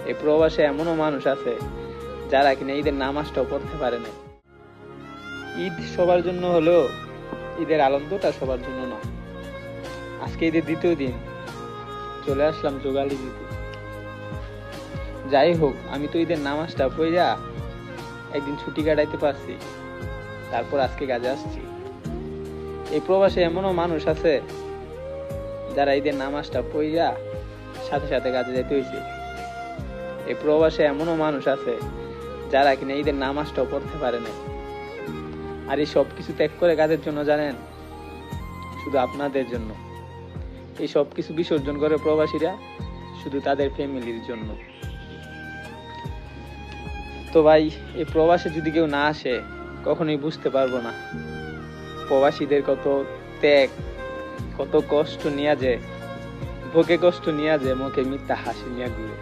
এই প্রবাসে এমনও মানুষ আছে যারা কিনা ঈদের নামাজটাও পড়তে পারে না। ঈদ সবার জন্য হলেও ঈদের আনন্দটা সবার জন্য না। আজকে ঈদের দ্বিতীয় দিন, চলে আসলাম যোগালি দিতে। যাই হোক, আমি তো ঈদের নামাজটা পড়া একদিন ছুটি কাটাইতে পারছি, তারপর আজকে কাজে আসছি। এই প্রবাসে এমনও মানুষ আছে যারা ঈদের নামাজটা পড়া সাথে সাথে কাজে যেতে হয়েছে। এই প্রবাসে এমনও মানুষ আছে যারা কিনা ঈদের নামাজটাও পড়তে পারে না। আর এই সব কিছু ত্যাগ করে কাদের জন্য জানেন? শুধু আপনাদের জন্য। এই সব কিছু বিসর্জন করে প্রবাসীরা শুধু তাদের ফ্যামিলির জন্য। তো ভাই, এই প্রবাসে যদি কেউ না আসে কখনোই বুঝতে পারবো না প্রবাসীদের কত ত্যাগ, কত কষ্ট নিয়ে যায়, বুকে কষ্ট নিয়ে যায়, মুখে মিথ্যা হাসি নিয়ে ঘুরে।